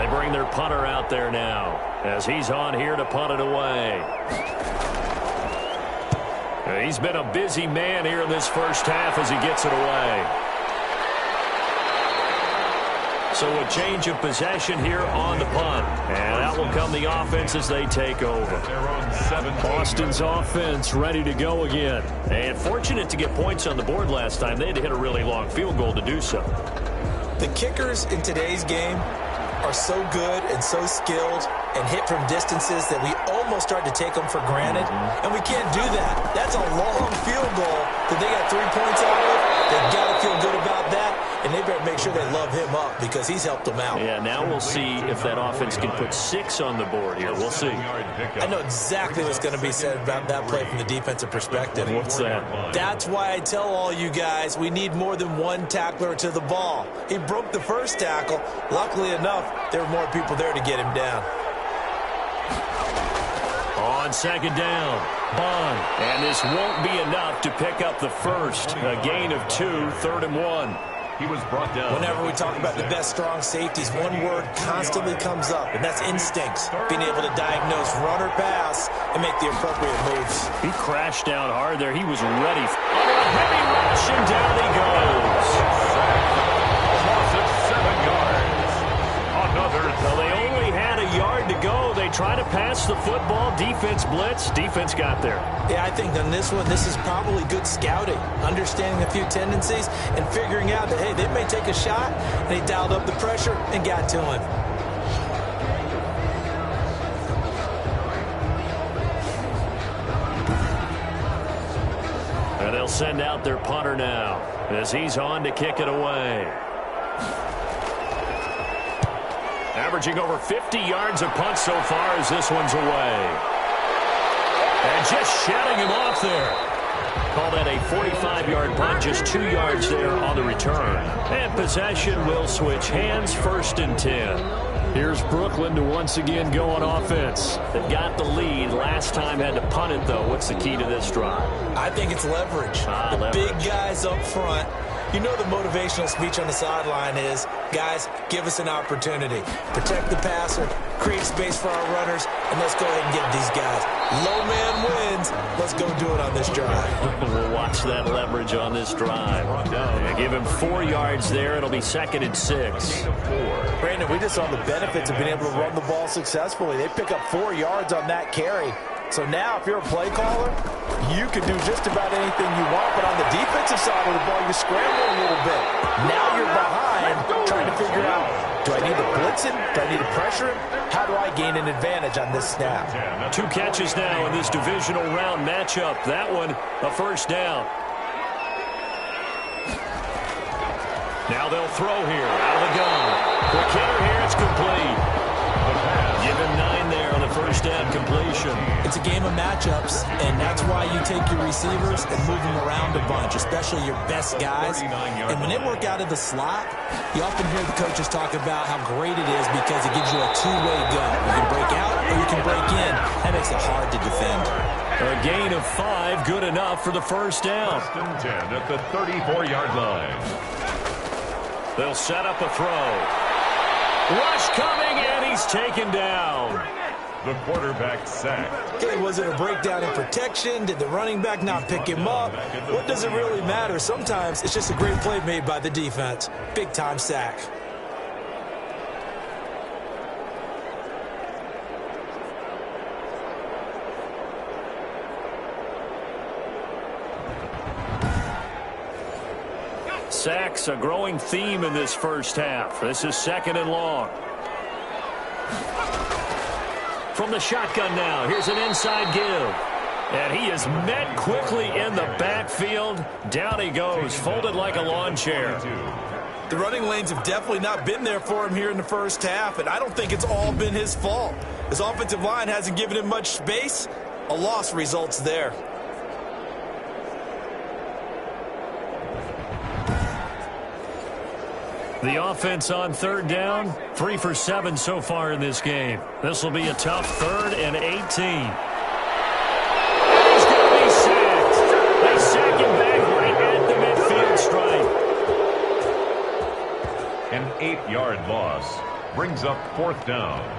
They bring their punter out there now as he's on here to punt it away. He's been a busy man here in this first half as he gets it away. So a change of possession here on the punt. And out will come the offense as they take over. Boston's offense ready to go again. And fortunate to get points on the board last time. They had to hit a really long field goal to do so. The kickers in today's game are so good and so skilled and hit from distances that we almost start to take them for granted. And we can't do that. That's a long field goal that they got 3 points out of. They've got to feel good about that. And they better make sure they love him up because he's helped them out. Yeah, now we'll see if that offense can put 6 on the board here. We'll see. I know exactly what's going to be said about that play from the defensive perspective. What's that? That's why I tell all you guys we need more than one tackler to the ball. He broke the first tackle. Luckily enough, there were more people there to get him down. On second down, Bond. And this won't be enough to pick up the first. A gain of 2, 3rd and 1. He was brought down. Whenever we talk about the best strong safeties, one word constantly comes up, and that's instincts. Being able to diagnose run or pass and make the appropriate moves. He crashed down hard there. He was ready. Under a heavy rush, and down he goes. Loss of 7 yards. Another. Well, they only had a yard to go. They tried to pass the football. Defense blitz. Defense got there. Yeah, I think on this one, this is probably good scouting, understanding a few tendencies and figuring out that, hey, they may take a shot, and he dialed up the pressure and got to him. And they'll send out their punter now as he's on to kick it away. Averaging over 50 yards a punt so far as this one's away. And just shutting him off there. Call that a 45-yard punt, just 2 yards there on the return. And possession will switch hands, 1st and 10. Here's Brooklyn to once again go on offense. They've got the lead. Last time had to punt it, though. What's the key to this drive? I think it's leverage. The big guys up front. You know the motivational speech on the sideline is, guys, give us an opportunity. Protect the passer, create space for our runners, and let's go ahead and get these guys. Low man wins. Let's go do it on this drive. We'll watch that leverage on this drive. Give him 4 yards there. It'll be 2nd and 6. Brandon, we just saw the benefits of being able to run the ball successfully. They pick up 4 yards on that carry. So now if you're a play caller, you can do just about anything you want. But on the defensive side of the ball, you scramble a little bit. Now you're behind trying to figure out, do I need to blitz him? Do I need to pressure him? How do I gain an advantage on this snap? 2 catches now in this divisional round matchup. That one, a 1st down. Now they'll throw here out of the gun. Quick hitter here, it's complete. Give him 9 there on the 1st down completion. It's a game of matchups, and that's why you take your receivers and move them around a bunch, especially your best guys. And when they work out of the slot, you often hear the coaches talk about how great it is because it gives you a two-way go. You can break out or you can break in. That makes it hard to defend. A gain of 5, good enough for the 1st down. 1st and 10 at the 34-yard line. They'll set up a throw. Rush coming, and he's taken down. The quarterback sacked. Okay, was it a breakdown in protection? Did the running back not pick him up? What does it really matter? Sometimes it's just a great play made by the defense. Big-time sack. Sacks, a growing theme in this first half. This is 2nd and long. From the shotgun now, here's an inside give. And he is met quickly in the backfield. Down he goes, folded like a lawn chair. The running lanes have definitely not been there for him here in the first half, and I don't think it's all been his fault. His offensive line hasn't given him much space. A loss results there. The offense on 3rd down, 3 for 7 so far in this game. This will be a tough 3rd and 18. He's going to be sacked. They sack him back right at the midfield stripe. An 8-yard loss. brings up 4th down.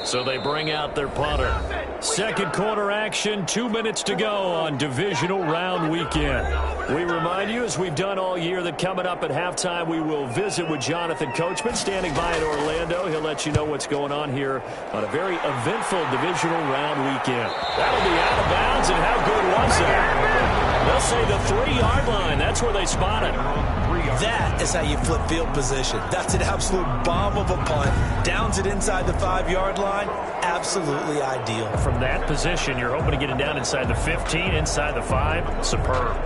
So they bring out their punter. Second quarter action, 2 minutes to go on divisional round weekend. We remind you, as we've done all year, that coming up at halftime, we will visit with Jonathan Coachman, standing by in Orlando. He'll let you know what's going on here on a very eventful divisional round weekend. That'll be out of bounds, and how good was that? They'll say the 3-yard line. That's where they spot it. That is how you flip field position. That's an absolute bomb of a punt. Downs it inside the 5-yard line. Absolutely ideal. From that position, you're hoping to get it down inside the 15, inside the 5. Superb.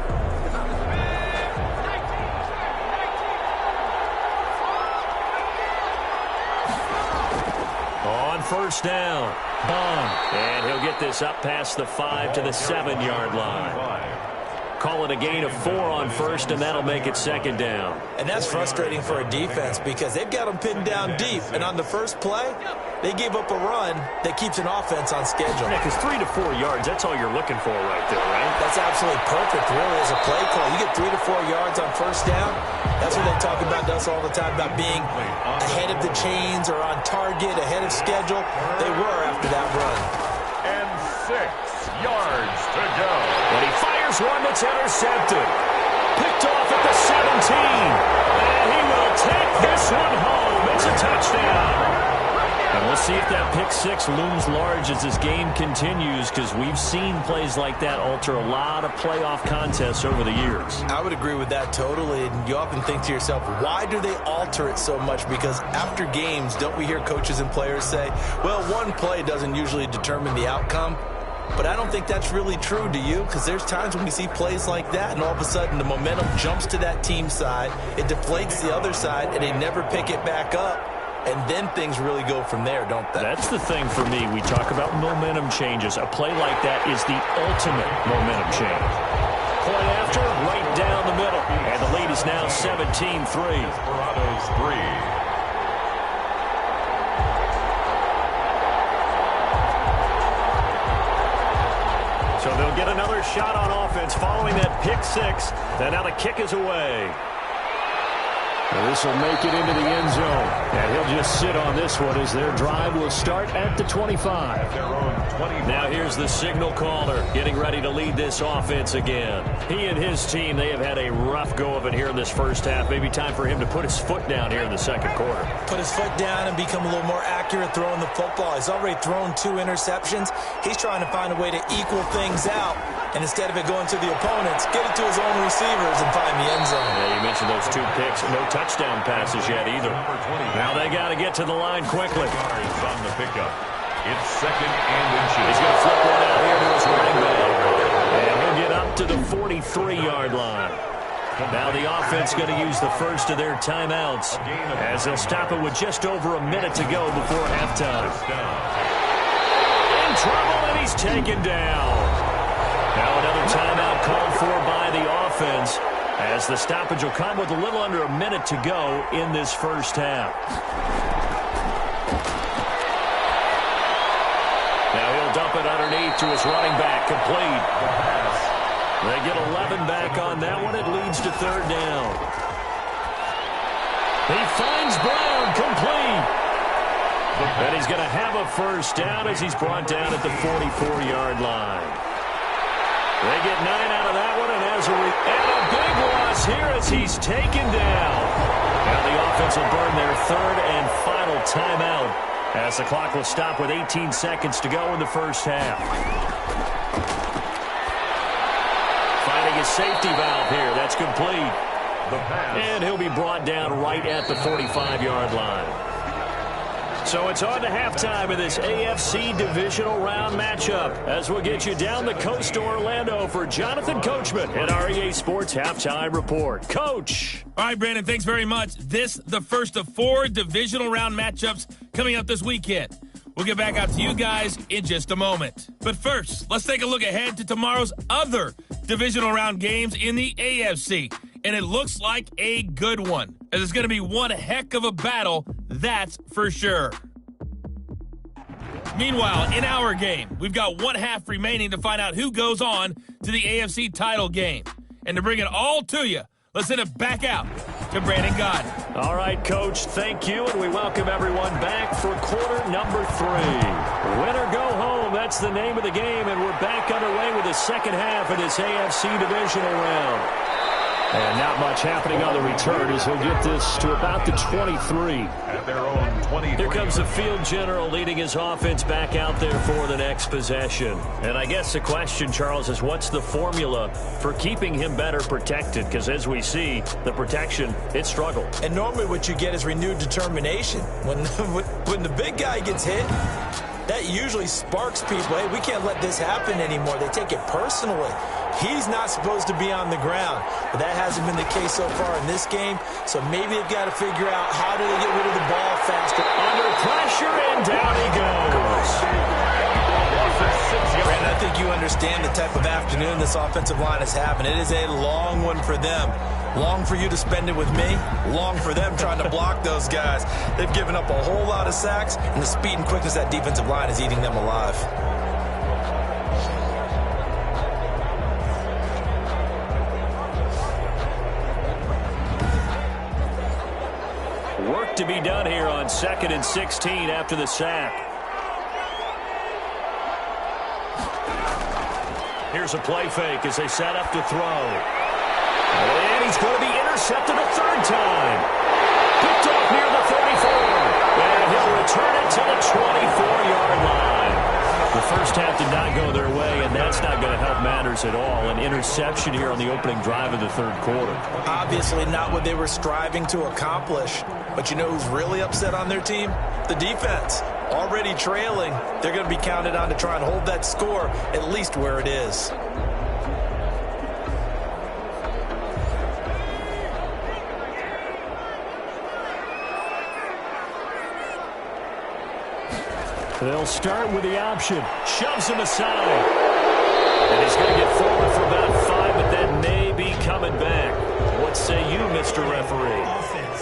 On first down, Bond. And he'll get this up past the 5 to the 7-yard line. Call it a gain of 4 on first, and that'll make it second down. And that's frustrating for a defense because they've got them pinned down deep. And on the first play, they gave up a run that keeps an offense on schedule. Yeah, because 3 to 4 yards, that's all you're looking for right there, right? That's absolutely perfect, really, as a play call. You get 3 to 4 yards on first down. That's what they talk about us all the time, about being ahead of the chains or on target, ahead of schedule. They were after that run. And 6 yards to go. When he fires one that's intercepted. Picked off at the 17. And he will take this one home. It's a touchdown. And we'll see if that pick 6 looms large as this game continues, because we've seen plays like that alter a lot of playoff contests over the years. I would agree with that totally. And you often think to yourself, why do they alter it so much? Because after games, don't we hear coaches and players say, well, one play doesn't usually determine the outcome? But I don't think that's really true, do you? Because there's times when we see plays like that, and all of a sudden the momentum jumps to that team side, it deflates the other side, and they never pick it back up. And then things really go from there, don't they? That's the thing for me. We talk about momentum changes. A play like that is the ultimate momentum change. Play after, right down the middle. And the lead is now 17-3. Desperados 3. So they'll get another shot on offense following that pick 6. And now the kick is away. And this will make it into the end zone. And he'll just sit on this one as their drive will start at the 25. Now here's the signal caller getting ready to lead this offense again. He and his team, they have had a rough go of it here in this first half. Maybe time for him to put his foot down here in the second quarter. Put his foot down and become a little more accurate throwing the football. He's already thrown 2 interceptions. He's trying to find a way to equal things out. And instead of it going to the opponents, get it to his own receivers and find the end zone. Yeah, you mentioned those 2 picks. No touchdown passes yet either. Now they got to get to the line quickly. On the pickup. It's 2nd and inches. He's going to flip one out here to his running back. And he'll get up to the 43-yard line. Now the offense going to use the first of their timeouts as they'll stop it with just over a minute to go before halftime. In trouble, and he's taken down. Now another timeout called for by the offense as the stoppage will come with a little under a minute to go in this first half. Now he'll dump it underneath to his running back, complete. They get 11 back on that one. It leads to 3rd down. He finds Brown, complete. And he's going to have a first down as he's brought down at the 44-yard line. They get 9 out of that one, and a big loss here as he's taken down. Now the offense will burn their 3rd and final timeout as the clock will stop with 18 seconds to go in the first half. Finding a safety valve here. That's complete. And he'll be brought down right at the 45-yard line. So it's on to halftime of this AFC divisional round matchup as we'll get you down the coast to Orlando for Jonathan Coachman at our EA Sports Halftime Report. Coach. All right, Brandon, thanks very much. This the first of 4 divisional round matchups coming up this weekend. We'll get back out to you guys in just a moment. But first, let's take a look ahead to tomorrow's other divisional round games in the AFC. and it looks like a good one, as it's going to be one heck of a battle, that's for sure. Meanwhile, in our game, we've got one half remaining to find out who goes on to the AFC title game. And to bring it all to you, let's send it back out to Brandon Gaudin. All right, Coach, thank you, and we welcome everyone back for quarter number 3. Win or go home, that's the name of the game, and we're back underway with the second half of this AFC divisional round. And not much happening on the return as he'll get this to about the 23. At their own 23. Here comes the field general leading his offense back out there for the next possession. And I guess the question, Charles, is what's the formula for keeping him better protected? Because as we see, the protection, it struggled. And normally what you get is renewed determination. When the big guy gets hit, that usually sparks people. Hey, we can't let this happen anymore. They take it personally. He's not supposed to be on the ground, but that hasn't been the case so far in this game. So maybe they've got to figure out how do they get rid of the ball faster. Under pressure, and down he goes. Brandon, I think you understand the type of afternoon this offensive line is having. It is a long one for them. Long for you to spend it with me. Long for them trying to block those guys. They've given up a whole lot of sacks, and the speed and quickness of that defensive line is eating them alive. Work to be done here on 2nd and 16 after the sack. Here's a play fake as they set up to throw. And he's going to be intercepted a third time. Picked off near the 34. And he'll return it to the 24-yard line. The first half did not go their way, and that's not going to help matters at all. An interception here on the opening drive of the third quarter. Obviously not what they were striving to accomplish. But you know who's really upset on their team? The defense. Already trailing, they're going to be counted on to try and hold that score at least where it is. They'll start with the option. Shoves him aside. And he's going to get forward for about 5, but then may be coming back. What say you, Mr. Referee? Offense.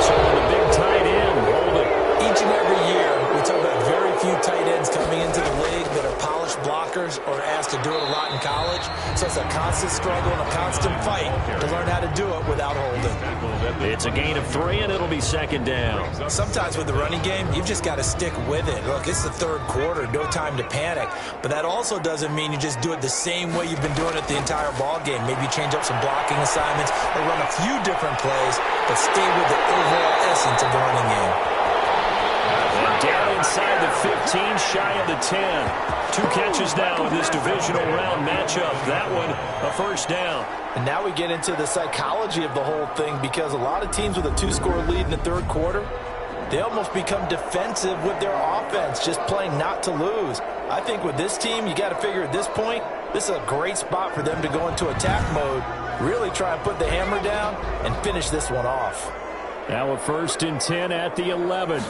So the big tight end, hold it. Each and every year, we talk about very few tight ends coming into the league that are polished blockers or asked to do it a lot in college. So it's a constant struggle and a constant fight to learn how to do it without holding. It's a gain of 3, and it'll be second down. Sometimes with the running game, you've just got to stick with it. Look, it's the third quarter, no time to panic. But that also doesn't mean you just do it the same way you've been doing it the entire ball game. Maybe change up some blocking assignments or run a few different plays, but stay with the overall essence of the running game. And down inside the 15, shy of the 10. 2 catches now in this divisional round matchup. That one, a first down. And now we get into the psychology of the whole thing, because a lot of teams with a 2-score lead in the third quarter, they almost become defensive with their offense, just playing not to lose. I think with this team, you got to figure at this point, this is a great spot for them to go into attack mode, really try and put the hammer down and finish this one off. Now a 1st and 10 at the 11.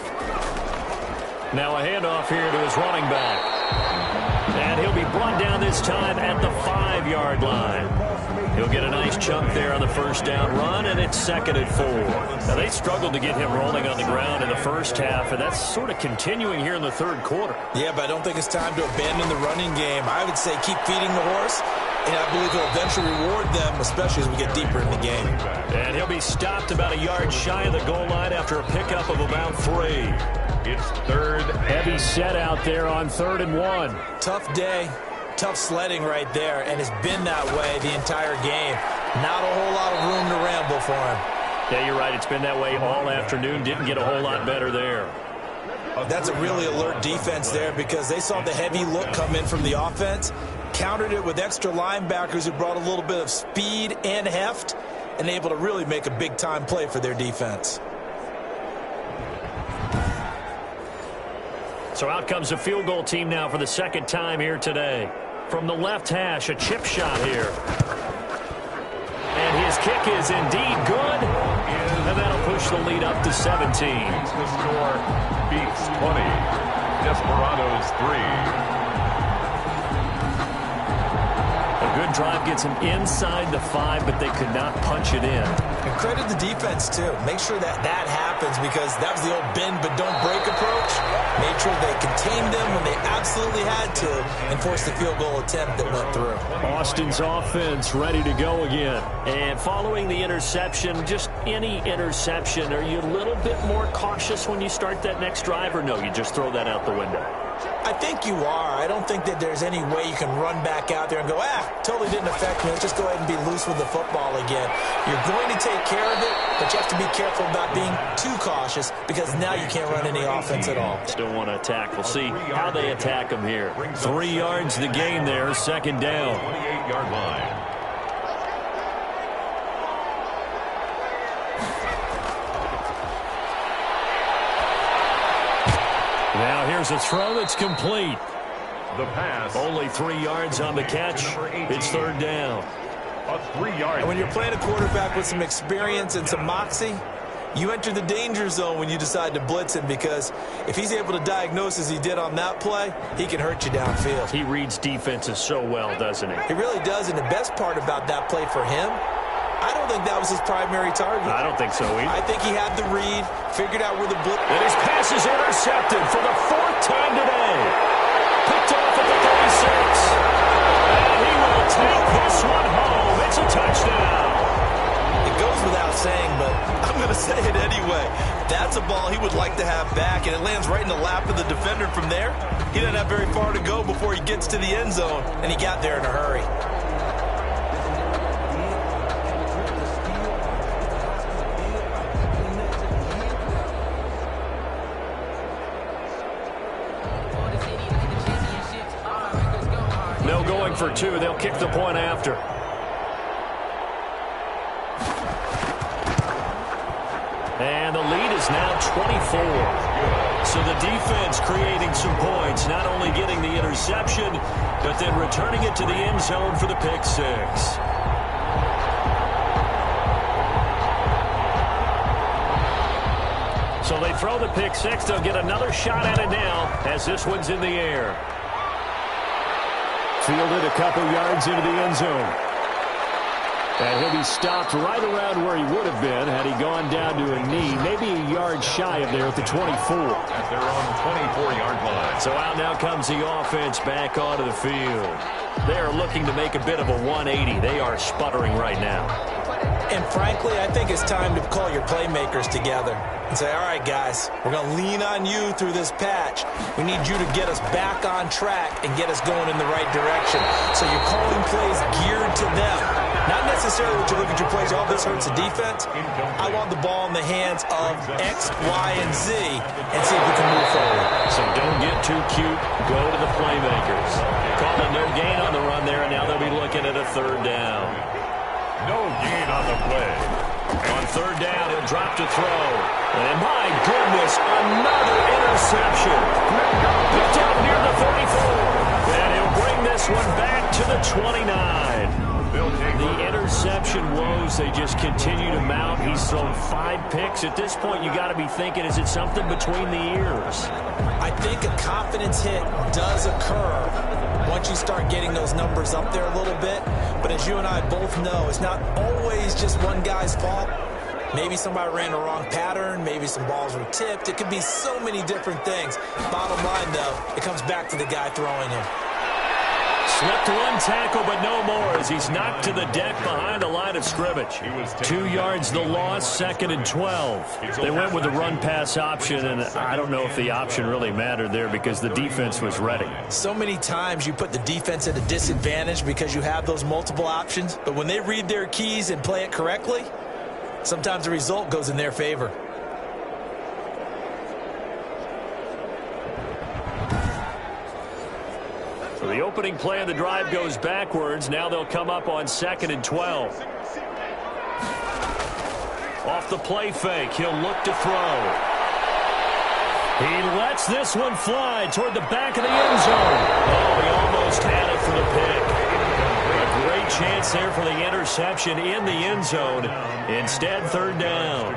Now a handoff here to his running back. And he'll be brought down this time at the 5-yard line. He'll get a nice chunk there on the first down run, and it's 2nd and 4. Now, they struggled to get him rolling on the ground in the first half, and that's sort of continuing here in the third quarter. Yeah, but I don't think it's time to abandon the running game. I would say keep feeding the horse, and I believe he'll eventually reward them, especially as we get deeper in the game. And he'll be stopped about a yard shy of the goal line after a pickup of about 3. It's 3rd. Heavy set out there on 3rd and 1. Tough day, tough sledding right there, and it's been that way the entire game. Not a whole lot of room to ramble for him. Yeah, you're right. It's been that way all afternoon. Didn't get a whole lot better there. That's a really alert defense there, because they saw the heavy look come in from the offense, countered it with extra linebackers who brought a little bit of speed and heft, and able to really make a big-time play for their defense. So out comes the field goal team now for the second time here today. From the left hash, a chip shot here. And his kick is indeed good. And that'll push the lead up to 17. The score beats 20. Desperados 3. That drive gets them inside the 5, but they could not punch it in. And credit the defense, too. Make sure that happens, because that was the old bend but don't break approach. Made sure they contained them when they absolutely had to and forced the field goal attempt that went through. Austin's offense ready to go again. And following the interception, just any interception, are you a little bit more cautious when you start that next drive, or no, you just throw that out the window? I think you are. I don't think that there's any way you can run back out there and go, totally didn't affect me. Let's just go ahead and be loose with the football again. You're going to take care of it, but you have to be careful about being too cautious, because now you can't run any offense at all. Still want to attack. We'll see how they attack them here. 3 yards the gain there, second down. 28-yard line. Now here's a throw that's complete. The pass. Only 3 yards on the catch. It's third down. A 3-yard. And when you're playing a quarterback with some experience and some moxie, you enter the danger zone when you decide to blitz him, because if he's able to diagnose as he did on that play, he can hurt you downfield. He reads defenses so well, doesn't he? He really does, and the best part about that play for him, I don't think that was his primary target. I don't think so either. I think he had the read, figured out where the blitz... And his pass is intercepted for the 4th time today. Picked off at the 36. And he will take this one home. It's a touchdown. It goes without saying, but I'm going to say it anyway. That's a ball he would like to have back, and it lands right in the lap of the defender from there. He doesn't have very far to go before he gets to the end zone, and he got there in a hurry. No going for 2. They'll kick the point after. And the lead is now 24. So the defense creating some points, not only getting the interception, but then returning it to the end zone for the pick 6. So they throw the pick 6. They'll get another shot at it now as this one's in the air. Fielded a couple yards into the end zone. And he'll be stopped right around where he would have been had he gone down to a knee, maybe a yard shy of there at the 24. At their own 24-yard line. So out now comes the offense back onto the field. They are looking to make a bit of a 180. They are sputtering right now. And frankly, I think it's time to call your playmakers together and say, all right, guys, we're going to lean on you through this patch. We need you to get us back on track and get us going in the right direction. So you're calling plays geared to them. Not necessarily what you look at your plays, all this hurts the defense. I want the ball in the hands of X, Y, and Z and see if we can move forward. So don't get too cute. Go to the playmakers. Calling no gain on the run there, and now they'll be looking at a third down. No gain on the play. On third down, he'll drop to throw. And my goodness, another interception. Picked up near the 34. And he'll bring this one back to the 29. The interception woes, they just continue to mount. He's thrown 5 picks. At this point, you got to be thinking, is it something between the ears? I think a confidence hit does occur once you start getting those numbers up there a little bit. But as you and I both know, it's not always just one guy's fault. Maybe somebody ran the wrong pattern. Maybe some balls were tipped. It could be so many different things. Bottom line, though, it comes back to the guy throwing him. Slipped one tackle, but no more as he's knocked to the deck behind the line of scrimmage. 2 yards the loss, 2nd and 12. They went with the run-pass option, and I don't know if the option really mattered there because the defense was ready. So many times you put the defense at a disadvantage because you have those multiple options, but when they read their keys and play it correctly, sometimes the result goes in their favor. So the opening play of the drive goes backwards. Now they'll come up on 2nd and 12. Off the play fake, he'll look to throw. He lets this one fly toward the back of the end zone. Oh, he almost had it for the pick. A great chance there for the interception in the end zone. Instead, third down.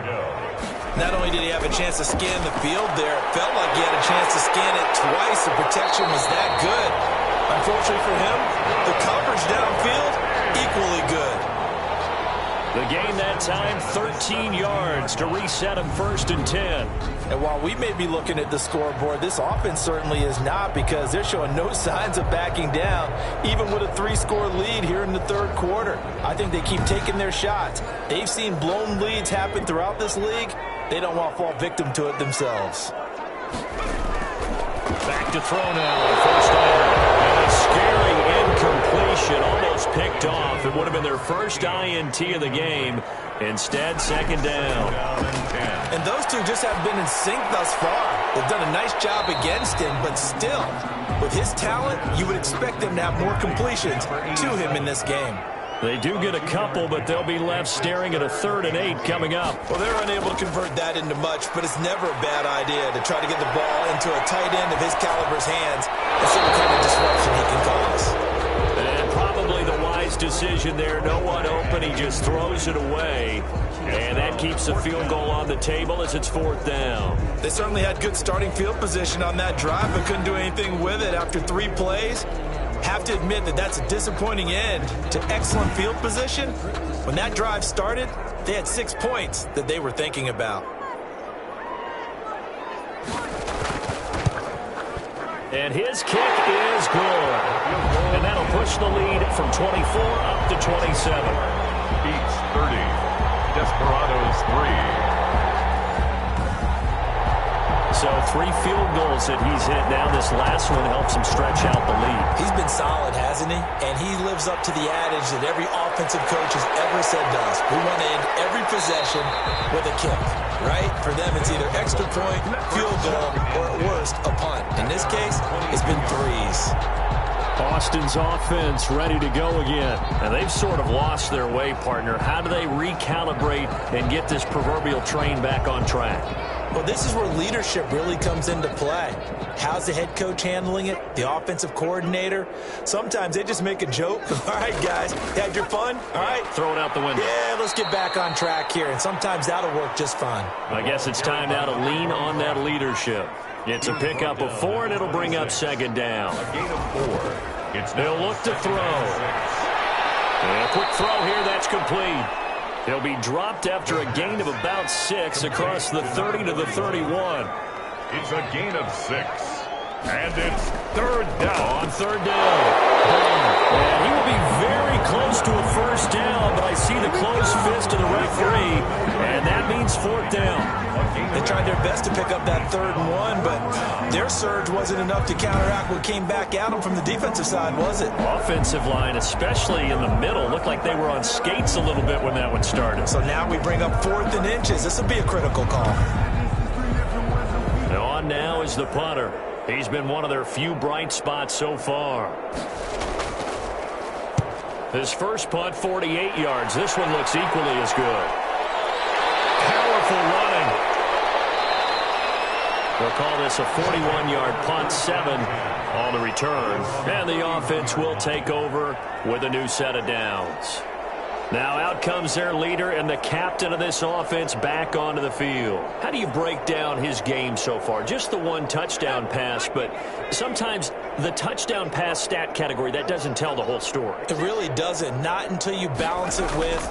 Not only did he have a chance to scan the field there, it felt like he had a chance to scan it twice. The protection was that good. Unfortunately for him, the coverage downfield, equally good. The gain that time, 13 yards to reset him 1st and 10. And while we may be looking at the scoreboard, this offense certainly is not, because they're showing no signs of backing down, even with a 3-score lead here in the third quarter. I think they keep taking their shots. They've seen blown leads happen throughout this league. They don't want to fall victim to it themselves. Back to throw now on 1st down. And a scary incompletion, almost picked off. It would have been their first INT of the game. Instead, 2nd down. And those two just haven't been in sync thus far. They've done a nice job against him, but still, with his talent, you would expect them to have more completions to him in this game. They do get a couple, but they'll be left staring at a 3rd and 8 coming up. Well, they're unable to convert that into much, but it's never a bad idea to try to get the ball into a tight end of his caliber's hands and see what kind of disruption he can cause. And probably the wise decision there. No one open. He just throws it away. And that keeps the field goal on the table as it's 4th down. They certainly had good starting field position on that drive, but couldn't do anything with it after 3 plays. Have to admit that that's a disappointing end to excellent field position. When that drive started, they had 6 points that they were thinking about. And his kick is good. And that'll push the lead from 24 up to 27. Beats 30. Desperados 3. So 3 field goals that he's hit now. This last one helps him stretch out the lead. He's been solid, hasn't he? And he lives up to the adage that every offensive coach has ever said to us. We want to end every possession with a kick, right? For them, it's either extra point, field goal, or at worst, a punt. In this case, it's been 3s. Austin's offense ready to go again. And they've sort of lost their way, partner. How do they recalibrate and get this proverbial train back on track? Well, this is where leadership really comes into play. How's the head coach handling it? The offensive coordinator? Sometimes they just make a joke. All right, guys, had your fun? All right. Throw it out the window. Yeah, let's get back on track here. And sometimes that'll work just fine. I guess it's time now to lean on that leadership. It's a pickup of 4, and it'll bring up 2nd down. A gain of 4. They'll look to throw. And a quick throw here, that's complete. He'll be dropped after a gain of about 6 across the 30 to the 31. It's a gain of 6. And it's 3rd down. On 3rd down. And he will be very close to a 1st down, but I see the closed fist of the referee, and that means 4th down. They tried their best to pick up that 3rd and 1, but their surge wasn't enough to counteract what came back at them from the defensive side, was it? Offensive line, especially in the middle, looked like they were on skates a little bit when that one started. So now we bring up 4th and inches. This will be a critical call. And on now is the punter. He's been one of their few bright spots so far. His first punt, 48 yards. This one looks equally as good. Powerful running. They'll call this a 41-yard punt, 7 on the return. And the offense will take over with a new set of downs. Now out comes their leader and the captain of this offense back onto the field. How do you break down his game so far? Just the 1 touchdown pass, but sometimes the touchdown pass stat category, that doesn't tell the whole story. It really doesn't. Not until you balance it with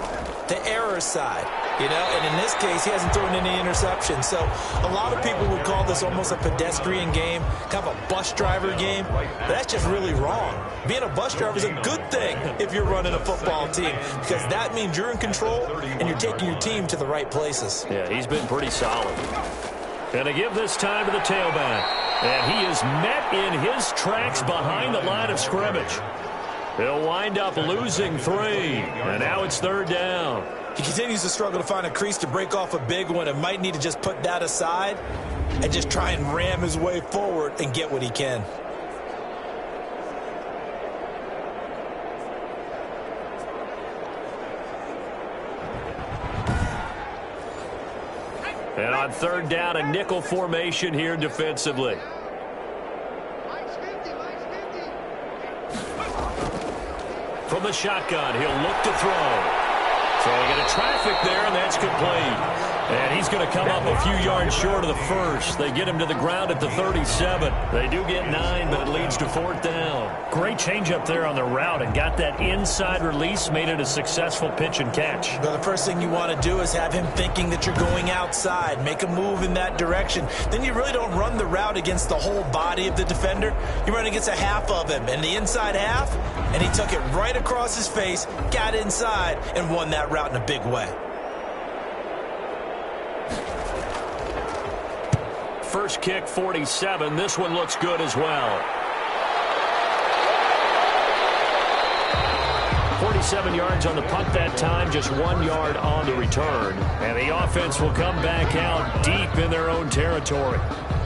the error side. You know, and in this case, he hasn't thrown any interceptions. So a lot of people would call this almost a pedestrian game, kind of a bus driver game. But that's just really wrong. Being a bus driver is a good thing if you're running a football team, because that means you're in control and you're taking your team to the right places. Yeah, he's been pretty solid. And to give this time to the tailback. And he is met in his tracks behind the line of scrimmage. He'll wind up losing 3. And now it's 3rd down. He continues to struggle to find a crease to break off a big one and might need to just put that aside and just try and ram his way forward and get what he can. And on 3rd down, a nickel formation here defensively. From the shotgun, he'll look to throw. Throwing into traffic there, and that's complete. And he's going to come up a few yards short of the first. They get him to the ground at the 37. They do get 9, but it leads to 4th down. Great change up there on the route and got that inside release, made it a successful pitch and catch. Well, the first thing you want to do is have him thinking that you're going outside. Make a move in that direction. Then you really don't run the route against the whole body of the defender. You run against a half of him, and the inside half, and he took it right across his face, got inside, and won that route in a big way. First kick, 47. This one looks good as well. 47 yards on the punt that time, just 1 yard on the return. And the offense will come back out deep in their own territory.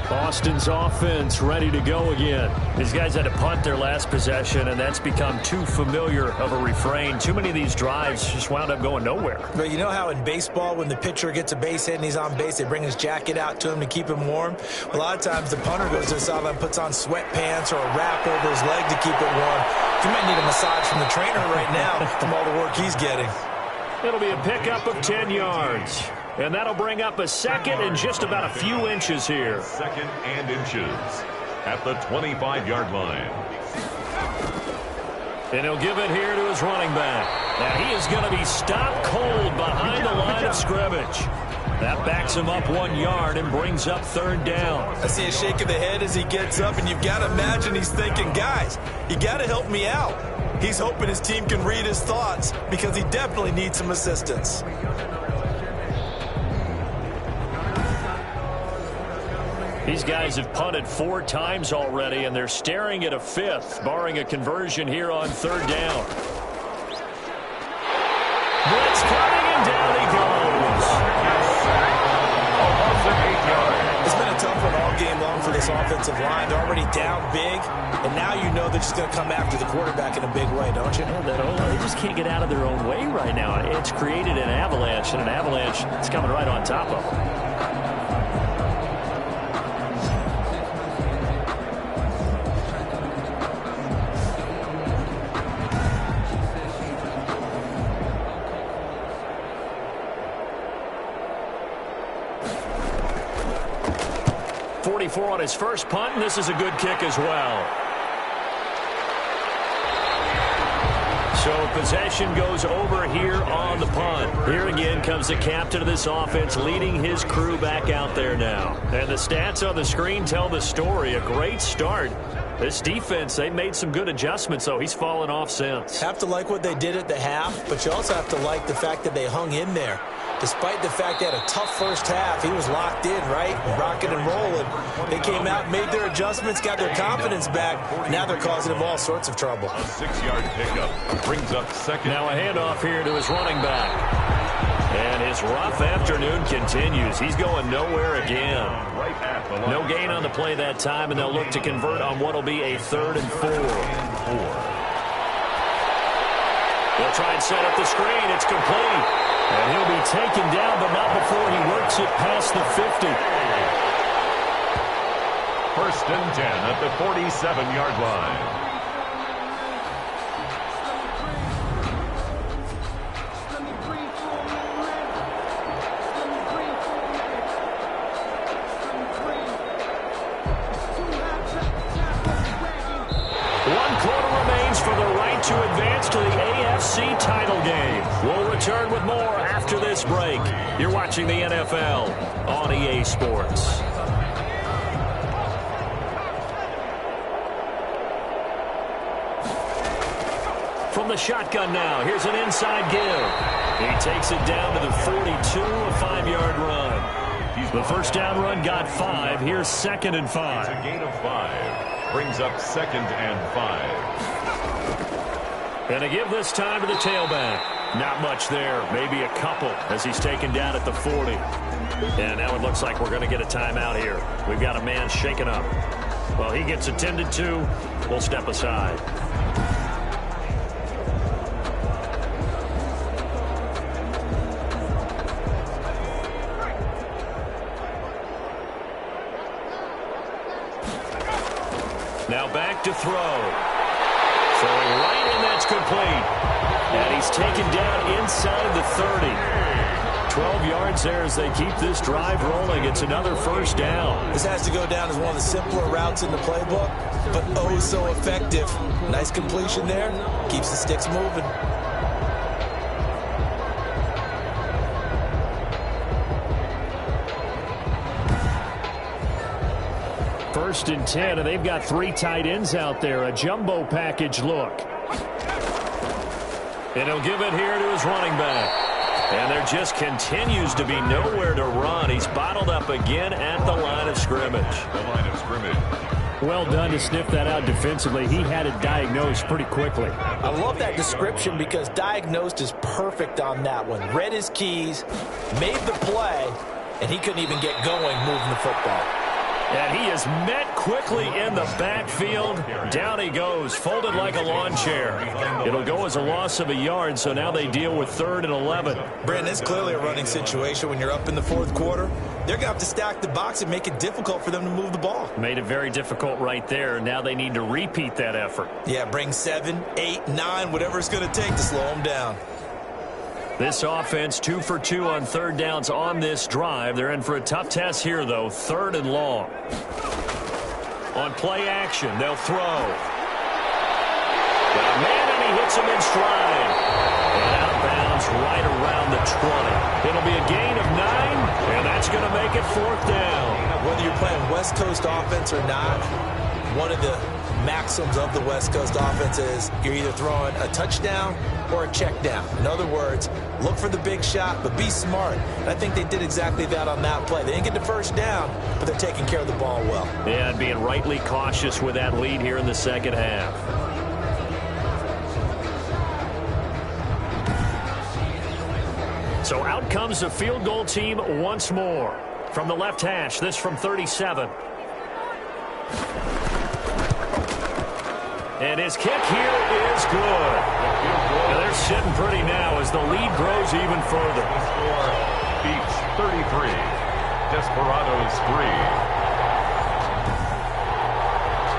Boston's offense ready to go again. These guys had to punt their last possession, and that's become too familiar of a refrain. Too many of these drives just wound up going nowhere. But you know how in baseball, when the pitcher gets a base hit and he's on base, they bring his jacket out to him to keep him warm? A lot of times the punter goes to the sideline, puts on sweatpants or a wrap over his leg to keep it warm. You might need a massage from the trainer right now from all the work he's getting. It'll be a pickup of 10 yards. And that'll bring up a second and just about a few inches here. Second and inches at the 25-yard line. And he'll give it here to his running back. Now he is going to be stopped cold behind the line of scrimmage. That backs him up 1 yard and brings up 3rd down. I see a shake of the head as he gets up, and you've got to imagine he's thinking, guys, you got to help me out. He's hoping his team can read his thoughts because he definitely needs some assistance. These guys have punted 4 times already, and they're staring at a 5th, barring a conversion here on 3rd down. Blitz coming, and down he goes. It's been a tough one all game long for this offensive line. They're already down big, and now you know they're just going to come after the quarterback in a big way, don't you? They just can't get out of their own way right now. It's created an avalanche, and an avalanche is coming right on top of them. On his first punt, and this is a good kick as well. So possession goes over here on the punt. Here again comes the captain of this offense leading his crew back out there now. And the stats on the screen tell the story. A great start. This defense, they made some good adjustments, though. He's fallen off since. Have to like what they did at the half, but you also have to like the fact that they hung in there. Despite the fact they had a tough first half, he was locked in, right? Rocking and rolling. They came out, made their adjustments, got their confidence back. Now they're causing him all sorts of trouble. A 6-yard pickup brings up 2nd. Now a handoff here to his running back. And his rough afternoon continues. He's going nowhere again. No gain on the play that time, and they'll look to convert on what will be a 3rd and 4. They'll try and set up the screen. It's complete. And he'll be taken down, but not before he works it past the 50. 1st and 10 at the 47-yard line. To advance to the AFC title game. We'll return with more after this break. You're watching the NFL on EA Sports. From the shotgun now, here's an inside give. He takes it down to the 42, a 5-yard run. The first down run got 5. Here's 2nd and 5. It's a gain of 5. Brings up 2nd and 5. And a give this time to the tailback. Not much there, maybe a couple as he's taken down at the 40. And now it looks like we're going to get a timeout here. We've got a man shaken up. Well, he gets attended to. We'll step aside. Now back to throw. Throwing right, and that's complete. And he's taken down inside the 30. 12 yards there as they keep this drive rolling. It's another first down. This has to go down as one of the simpler routes in the playbook, but oh so effective. Nice completion there. Keeps the sticks moving. First and 10, and they've got 3 tight ends out there. A jumbo package look. And he'll give it here to his running back. And there just continues to be nowhere to run. He's bottled up again at the line of scrimmage. The line of scrimmage. Well done to sniff that out defensively. He had it diagnosed pretty quickly. I love that description because diagnosed is perfect on that one. Read his keys, made the play, and he couldn't even get going moving the football. And he is met quickly in the backfield. Down he goes, folded like a lawn chair. It'll go as a loss of a yard, so now they deal with 3rd and 11. Brandon, it's clearly a running situation when you're up in the 4th quarter. They're going to have to stack the box and make it difficult for them to move the ball. Made it very difficult right there. Now they need to repeat that effort. Yeah, bring 7, 8, 9, whatever it's going to take to slow them down. This offense 2 for 2 on 3rd downs on this drive. They're in for a tough test here, though. 3rd and long. On play action, they'll throw. Got a man, and he hits him in stride. And out of bounds right around the 20. It'll be a gain of 9, and that's going to make it 4th down. Whether you're playing West Coast offense or not, one of the maxims of the West Coast offense is you're either throwing a touchdown or a check down. In other words, look for the big shot, but be smart. And I think they did exactly that on that play. They didn't get the first down, but they're taking care of the ball well. Yeah, and being rightly cautious with that lead here in the second half. So out comes the field goal team once more. From the left hash, this from 37. And his kick here is good. Now they're sitting pretty now as the lead grows even further. The score beats 33. Desperados 3.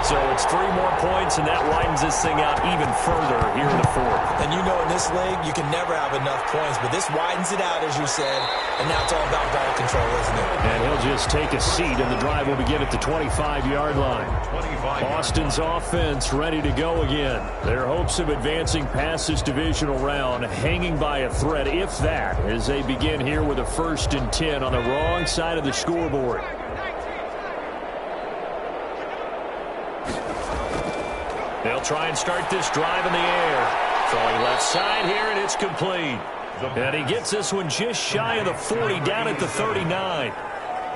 So it's 3 more points, and that widens this thing out even further here in the 4th. And you know in this league, you can never have enough points, but this widens it out, as you said, and now it's all about ball control, isn't it? And he'll just take a seat, and the drive will begin at the 25-yard line. Austin's offense ready to go again. Their hopes of advancing past this divisional round hanging by a thread, if that, as they begin here with a 1st and 10 on the wrong side of the scoreboard. They'll try and start this drive in the air. Throwing left side here, and it's complete. And he gets this one just shy of the 40, down at the 39.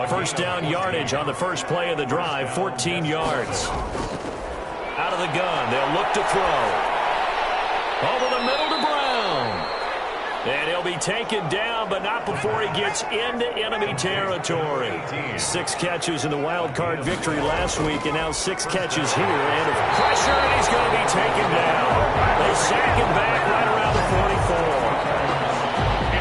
First down yardage on the first play of the drive, 14 yards. Out of the gun, they'll look to throw. Over the middle to Brown. And he'll be taken down, but not before he gets into enemy territory. 6 catches in the wild card victory last week, and now 6 catches here. And of pressure, and he's going to be taken down. They sack him back right around the 44.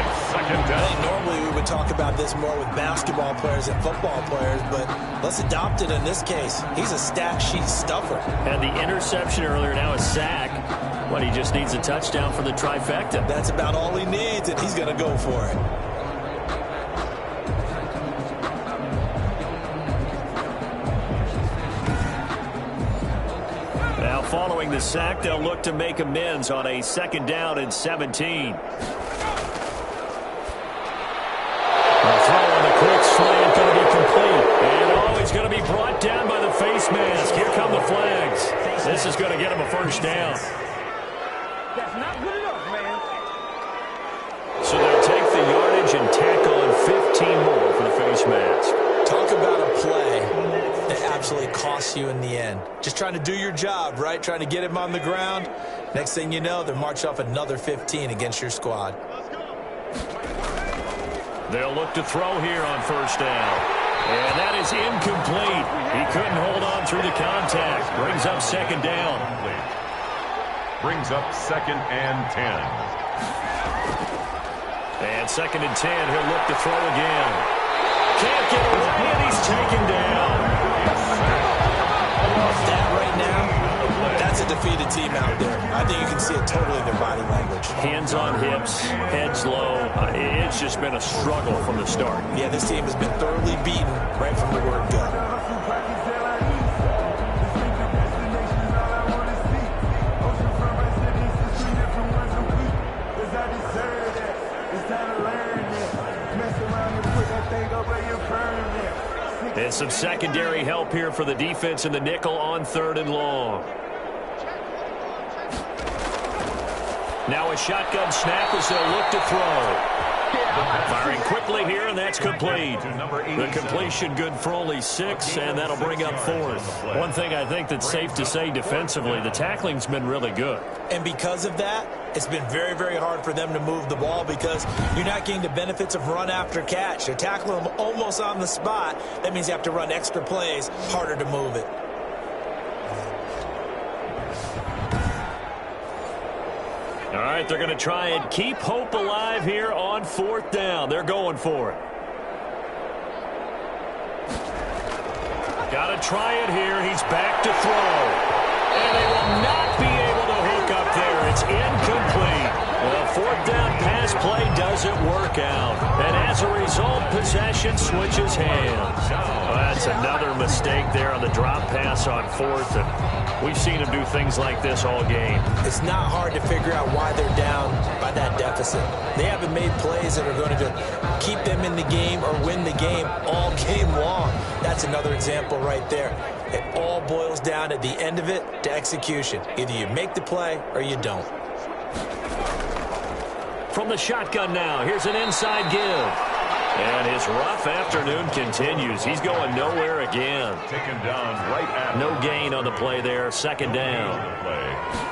It's 2nd down. I think normally we would talk about this more with basketball players and football players, but let's adopt it in this case. He's a stat sheet stuffer. And the interception earlier, now a sack. But he just needs a touchdown for the trifecta. That's about all he needs, and he's going to go for it. Now following the sack, they'll look to make amends on a 2nd down and 17. The throw on the quick slant going to be complete. And he's going to be brought down by the face mask. Here come the flags. This is going to get him a 1st down. That's not good enough, man. So they'll take the yardage and tack on 15 more for the face mask. Talk about a play that absolutely costs you in the end. Just trying to do your job, right? Trying to get him on the ground. Next thing you know, they're marching off another 15 against your squad. They'll look to throw here on 1st down. And that is incomplete. He couldn't hold on through the contact. Brings up 2nd down. Brings up 2nd and 10. And 2nd and 10, he'll look to throw again. Can't get away, and he's taken down. That right now, that's a defeated team out there. I think you can see it totally in their body language. Hands on hips, heads low. It's just been a struggle from the start. Yeah, this team has been thoroughly beaten right from the word go. And some secondary help here for the defense in the nickel on 3rd and long. Now a shotgun snap as they'll look to throw. Firing quickly here, and that's complete. The completion good for only 6, and that'll bring up 4th. One thing I think that's safe to say defensively, the tackling's been really good. And because of that, it's been very, very hard for them to move the ball because you're not getting the benefits of run after catch. You're tackling them almost on the spot. That means you have to run extra plays, harder to move it. All right, they're going to try and keep hope alive here on 4th down. They're going for it. Got to try it here. He's back to throw. And they will not be able to hook up there. It's incomplete. Well, 4th down pass play doesn't work out. And as a result, possession switches hands. Well, that's another mistake there on the drop pass on 4th. And we've seen him do things like this all game. It's not hard to figure out why they're down by that deficit. They haven't made plays that are going to keep them in the game or win the game all game long. That's another example right there. It all boils down at the end of it to execution. Either you make the play or you don't. From the shotgun now, here's an inside give. And his rough afternoon continues. He's going nowhere again. Taken down right at no gain on the play there. 2nd down.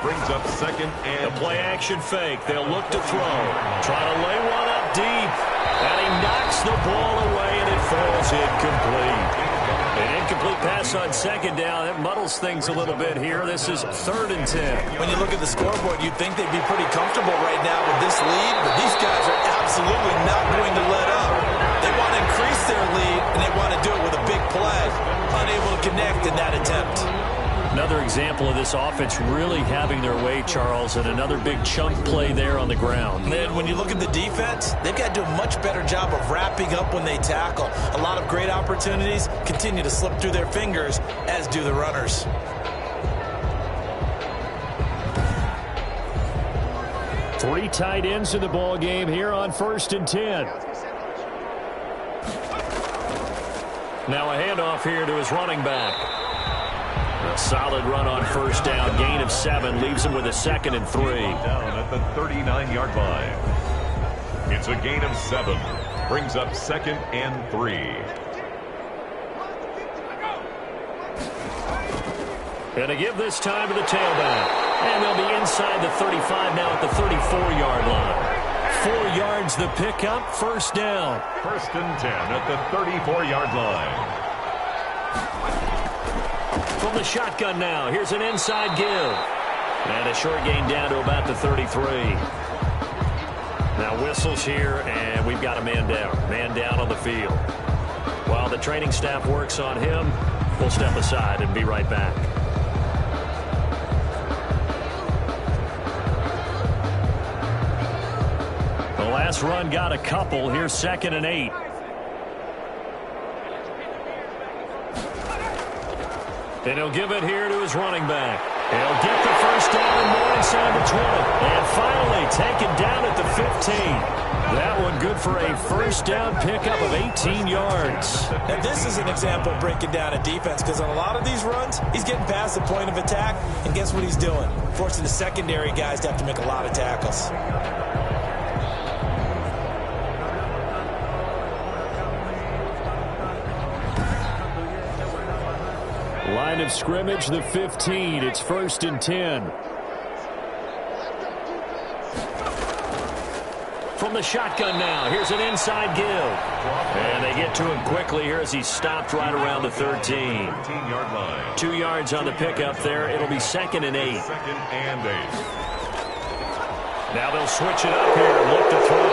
Brings up 2nd and the play action fake. They'll look to throw. Try to lay one up deep. And he knocks the ball away, and it falls incomplete. An incomplete pass on 2nd down. That muddles things a little bit here. This is 3rd and 10. When you look at the scoreboard, you'd think they'd be pretty comfortable right now with this lead, but these guys are absolutely not going to let up. They want to increase their lead, and they want to do it with a big play. Unable to connect in that attempt. Another example of this offense really having their way, Charles, and another big chunk play there on the ground. And then when you look at the defense, they've got to do a much better job of wrapping up when they tackle. A lot of great opportunities continue to slip through their fingers, as do the runners. Three tight ends in the ball game here on 1st and 10. Now a handoff here to his running back. A solid run on 1st down. Gain of 7 leaves him with a 2nd and 3. Down at the 39-yard line. It's a gain of 7. Brings up 2nd and 3. And to give this time to the tailback. And they'll be inside the 35 now at the 34-yard line. 4 yards the pickup. 1st down. 1st and 10 at the 34-yard line. From the shotgun now, here's an inside give. And a short gain down to about the 33. Now whistles here, and we've got a man down. Man down on the field. While the training staff works on him, we'll step aside and be right back. The last run got a couple. Here's 2nd and 8. And he'll give it here to his running back. He'll get the 1st down and more inside the 20. And finally taken down at the 15. That one good for a 1st down pickup of 18 yards. Now this is an example of breaking down a defense because on a lot of these runs, he's getting past the point of attack. And guess what he's doing? Forcing the secondary guys to have to make a lot of tackles. Line of scrimmage, the 15. It's 1st and 10. From the shotgun now, here's an inside give. And they get to him quickly here as he's stopped right around the 13. 13-yard line. 2 yards on the pickup there. It'll be 2nd and 8. 2nd and 8. Now they'll switch it up here and look to throw.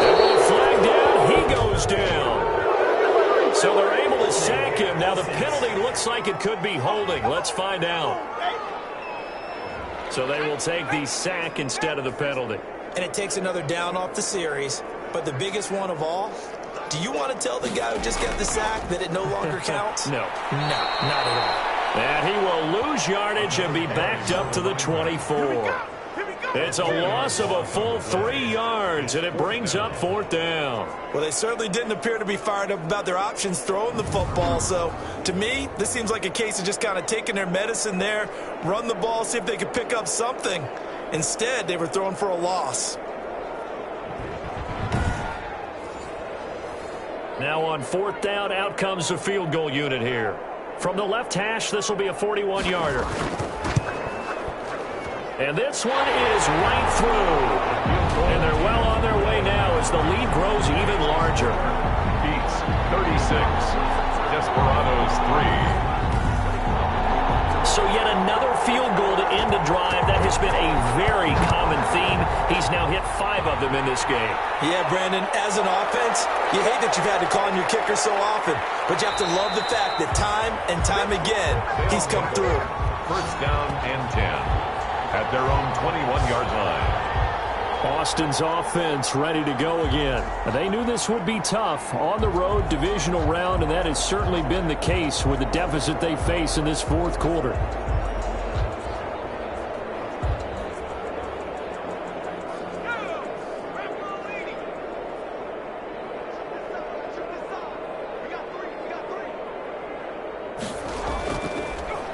And with a flag down, he goes down. So they're able to sack him. Now the penalty looks like it could be holding. Let's find out. So they will take the sack instead of the penalty. And it takes another down off the series. But the biggest one of all, do you want to tell the guy who just got the sack that it no longer counts? No. No, not at all. And he will lose yardage and be backed up to the 24. It's a loss of a full 3 yards, and it brings up 4th down. Well, they certainly didn't appear to be fired up about their options throwing the football. So, to me, this seems like a case of just kind of taking their medicine there, run the ball, see if they could pick up something. Instead, they were throwing for a loss. Now on 4th down, out comes the field goal unit here. From the left hash, this will be a 41-yarder. And this one is right through. And they're well on their way now as the lead grows even larger. Beats 36. Desperados 3. So yet another field goal to end a drive. That has been a very common theme. He's now hit 5 of them in this game. Yeah, Brandon, as an offense, you hate that you've had to call on your kicker so often. But you have to love the fact that time and time again, he's come through. 1st down and 10. At their own 21-yard line. Austin's offense ready to go again. They knew this would be tough. On the road, divisional round, and that has certainly been the case with the deficit they face in this 4th quarter.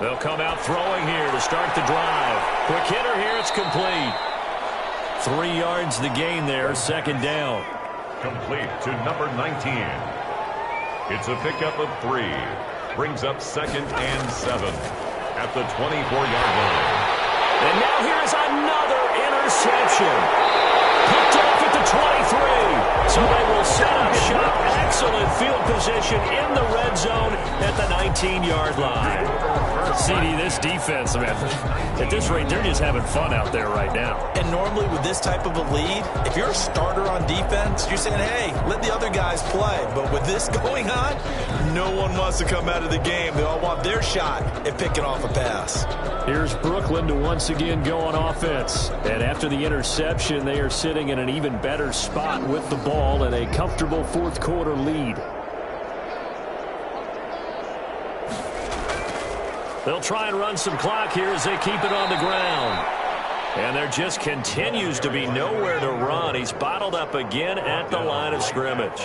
They'll come out throwing here to start the drive. Quick hitter here, it's complete. 3 yards the gain there, 2nd down. Complete to number 19. It's a pickup of 3. Brings up 2nd and 7 at the 24-yard line. And now here's another interception. Picked off at the 23. So they will set up shop. Excellent field position in the red zone at the 19-yard line. CD, this defense, man, at this rate, they're just having fun out there right now. And normally with this type of a lead, if you're a starter on defense, you're saying, hey, let the other guys play. But with this going on, no one wants to come out of the game. They all want their shot at picking off a pass. Here's Brooklyn to once again go on offense. And after the interception, they are sitting in an even better spot with the ball and a comfortable 4th quarter lead. They'll try and run some clock here as they keep it on the ground. And there just continues to be nowhere to run. He's bottled up again at the line of scrimmage.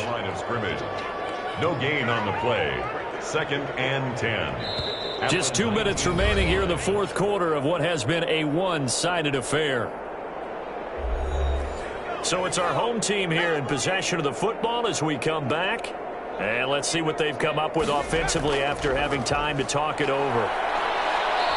No gain on the play. 2nd and 10. Just 2 minutes remaining here in the 4th quarter of what has been a one-sided affair. So it's our home team here in possession of the football as we come back. And let's see what they've come up with offensively after having time to talk it over.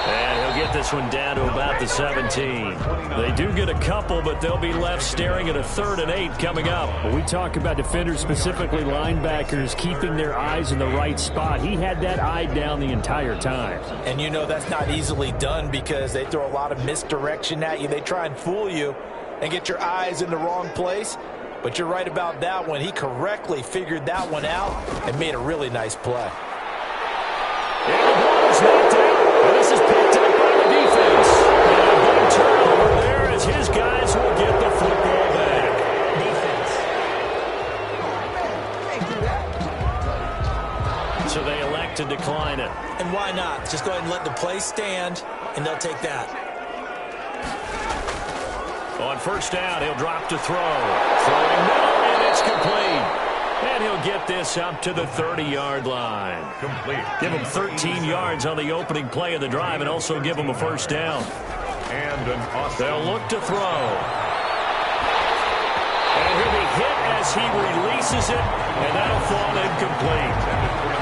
And he'll get this one down to about the 17. They do get a couple, but they'll be left staring at a 3rd and 8 coming up. When we talk about defenders, specifically linebackers, keeping their eyes in the right spot, he had that eye down the entire time. And you know that's not easily done because they throw a lot of misdirection at you. They try and fool you and get your eyes in the wrong place. But you're right about that one. He correctly figured that one out and made a really nice play. And the ball is knocked out. And this is picked up by the defense. And a big turnover there as his guys will get the football back. Defense. So they elect to decline it. And why not? Just go ahead and let the play stand, and they'll take that. On 1st down, he'll drop to throw. Throwing middle, and it's complete. And he'll get this up to the 30-yard line. Complete. Give him 13 yards on the opening play of the drive and also give him a 1st down. And an awesome. They'll look to throw. And he'll be hit as he releases it, and that'll fall incomplete.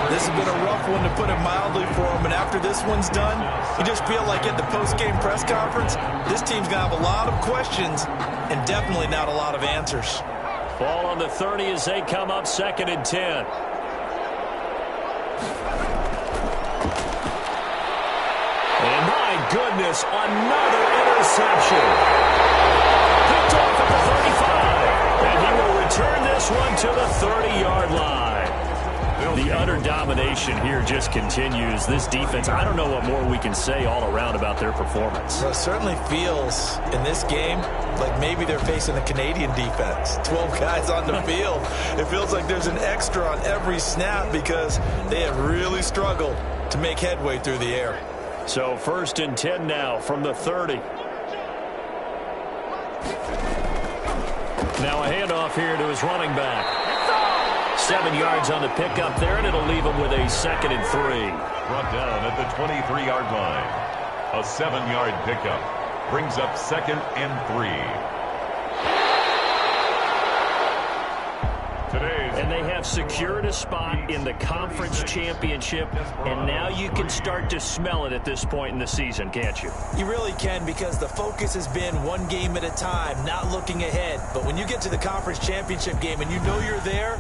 This has been a rough one, to put it mildly, for him. And after this one's done, you just feel like at the post-game press conference, this team's going to have a lot of questions and definitely not a lot of answers. Ball on the 30 as they come up 2nd and 10. And my goodness, another interception. Picked off at the 35. And he will return this one to the 30-yard line. The utter domination here just continues. This defense, I don't know what more we can say all around about their performance. Well, it certainly feels in this game like maybe they're facing a Canadian defense. 12 guys on the field. It feels like there's an extra on every snap because they have really struggled to make headway through the air. So 1st and 10 now from the 30. Now a handoff here to his running back. 7 yards on the pickup there, and it'll leave him with a 2nd and 3. Brought down at the 23-yard line. A 7-yard pickup brings up 2nd and 3. And they have secured a spot in the conference championship, and now you can start to smell it at this point in the season, can't you? You really can, because the focus has been one game at a time, not looking ahead. But when you get to the conference championship game and you know you're there,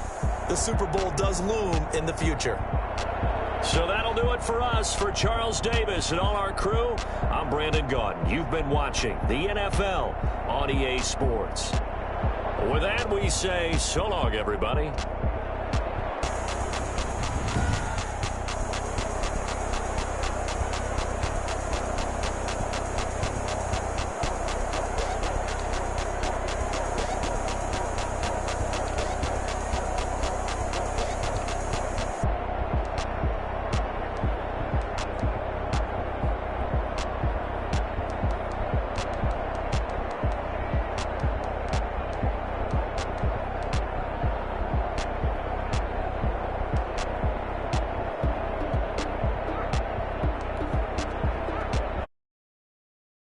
the Super Bowl does loom in the future. So that'll do it for us. For Charles Davis and all our crew, I'm Brandon Gaudin. You've been watching the NFL on EA Sports. With that, we say so long, everybody.